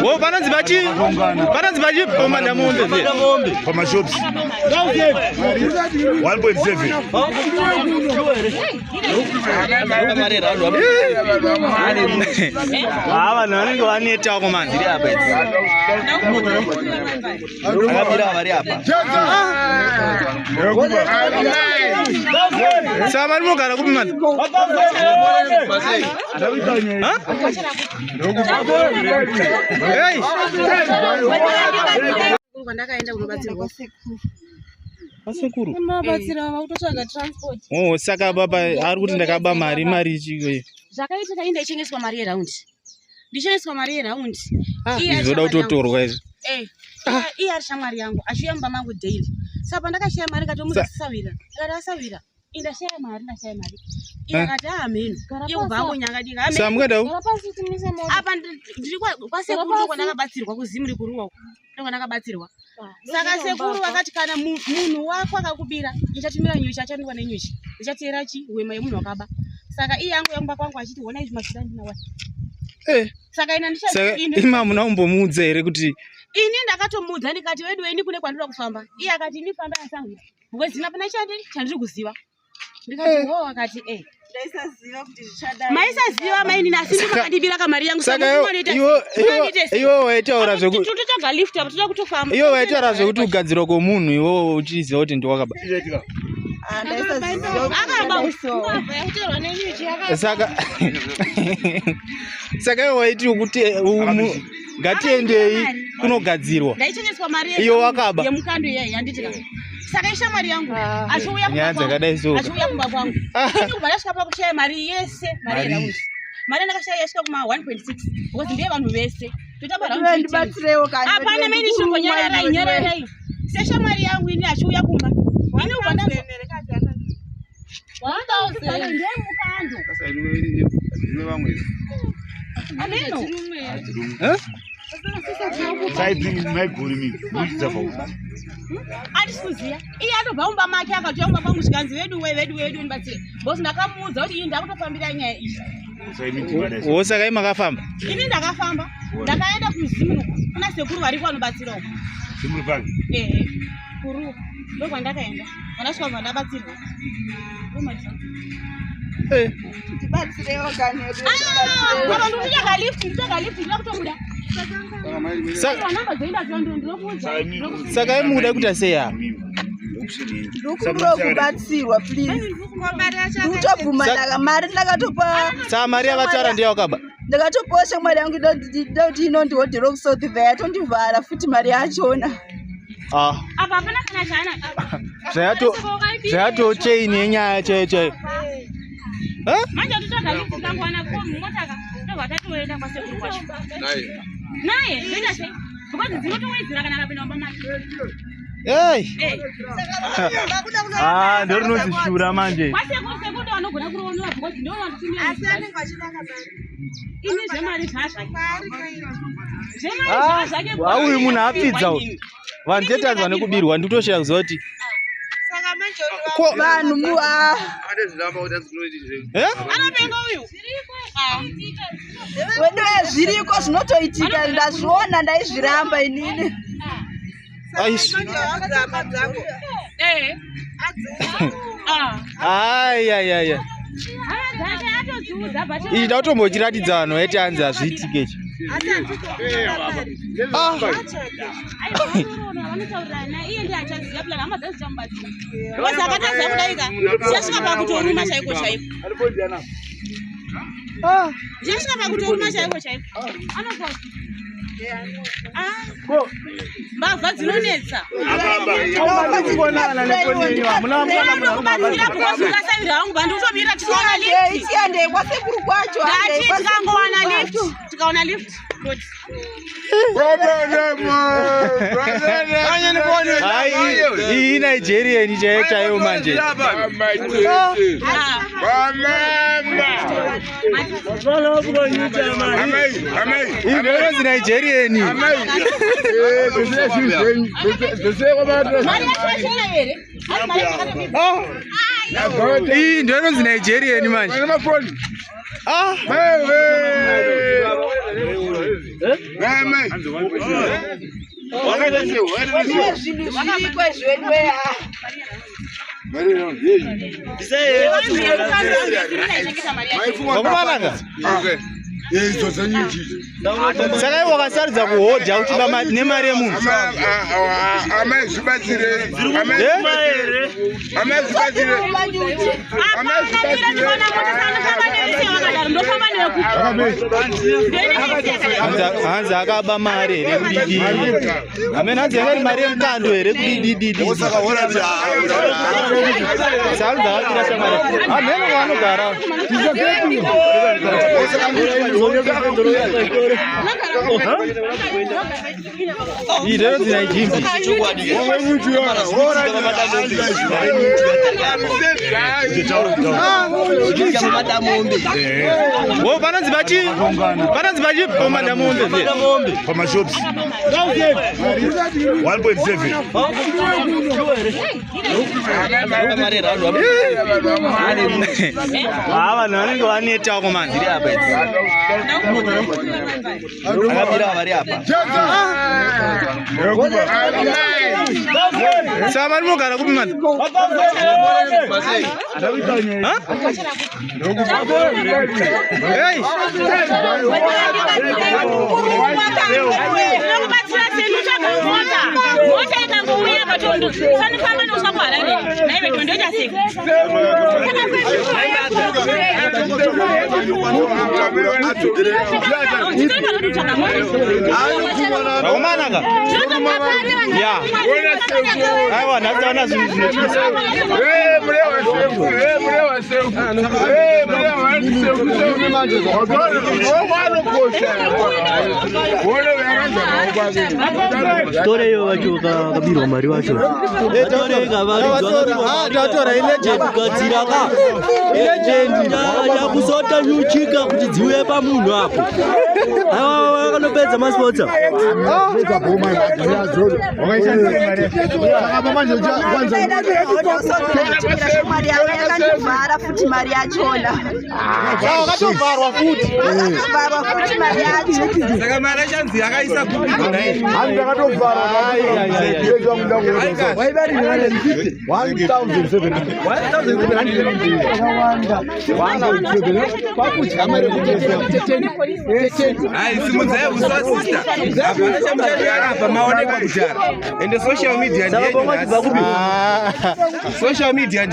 Oh, pananzi bachi madam ombe. For my shops. 1.7. Ava nani waneta kwa manzi hapa. Akapira vari hapa. Sama mugara kupi manzi. Hey. Ndakaenda kunobatsirwa Asekuru. Mabatsira vakutotsvaga transport. Oh, saka baba ari kuti ndakaba mari chiko. Zvakaitika inda ichengeswa mari yeround. Ndichengeswa mari yeround. Izoda kutotorwa izvo. Iye ari shamwari yangu, achiuya mumba mangu daily. Saka pandakashaya mari katomuza sisavira. Ndakasavira. Indashaya mari. Iye akati ameno. Iye kubva angonyanga dika. Samukadawo. Apa ndiri kwasekuru kwandakabatsirwa kuzimuri kuruwa. Ndakanabatsirwa. Saka sekuru vakati kana munhu wako akakubira ichatumira nyuchi achandwa nenyuchi ichatera wema yemunhu wakaba. Saka iye yangu yamba kwangu achiti wona izvi mashira ndinawa. Saka ina ndichazini imamu naumbomuudza here kuti ini ndakatomuudza ndikati wedu weni kune kwandira kufamba. Iye akati ndifamba asangu. Bwezi napana chandiri kuziva. Ndikati wo akati ndaisaziva kuti zvichadai. Maisaziva maini nasi ndikadibira kamari yangu saka iwo waitaura zvekuti totoga lift apa toda kutofamba. Iwo waitaura zvekuti ugadzirwa kwomunhu iwo uchiziva kuti ndiwakaba. Saka iwo waiti kuti ngatiendei kunogadzirwa. Ndaichengeswa mari iyo wakaba yemukando iye yanditika. Saka ishamwari yangu achiuya kumba kwangu. Ini kubva ndasvika pakushaya mari yese mari yeround. Mari ndakashaya yasvika kuma 1.6 because ndiye vanhu vese. Hapana maini chingonyararai. Seshamwari yangu ini achiuya kumba. Ini kubva ndasvika 1000 ndiye mukando. Ameno. Andisuziya iye atobva make akati yomba kwangu chikanzi vedu ndibatsire bosi ndakamuudza kuti ndakutofambira nyaya iyi. Saka imi makafamba? Ini ndakafamba ndakaenda kuzimuru kuna sekuru vari kwanobatsirawo kuru ndokwandakaenda andasvika kubva ndabatsirwa. Nditotsvaga lift ndinoda kutobuda. Saka imuda kuita seya kubatsirwa please. Ndotobvuma mari ndakatopa. Saka mari yakatara ndiyawakaba. Ndakatopawo shamwari yangu ndoti inondihodhera kuSouth Valley yatondivhara futi mari yachona. Apa hapana kana chana. Zvayatochaini yenyaya chaiyo. Manje totsvaga lift ndangwana komotaka ndobva tatoenda kwasekuru kwacho. Naye ndoita sei? Because dzinotowedzera kana akapinda mumba make. Ndorinozishura manje. Kwasekuru vanogona kurooniwa because ndivo vanotumira. Asi anenge achidaka mari. Ini zvemari zvazvake. Zvemari zvazvake. Uyu munhu apfidza uyu. Vanhu tetadzwa nekubirwa ndikutoshaya kuziva kuti vanhu anopenga uyu wedu zviriko zvinotoitika ndazviona ndaizviramba inini. Iyi ndautombochiratidza vanhu vaiti hanzi hazviitike ichi. Mbavha dzinonetsa. Tikaona lift. Iyi Nigerian chaiyo manje. Inonzi Nigerian. Iyi ndinonzi Nigerian manje. Saka iwo kasaridza kuhodha uchida nemari yemunhu. Hanzi akaba mari here kudidi. Amene hanzi yakari mari yemukando here kudidi. Saridza akira shamari. Amene vanogara. Idero dzina jimbi. Wo pananzi bachi pomada mombe. For my shops. 1.7. Ava vanenge vaneta komanziri apa. Akapira vari apa. Saka vari mogara kupi mani? Hey! Romanaka. Yeah. I want to and the social media, social media,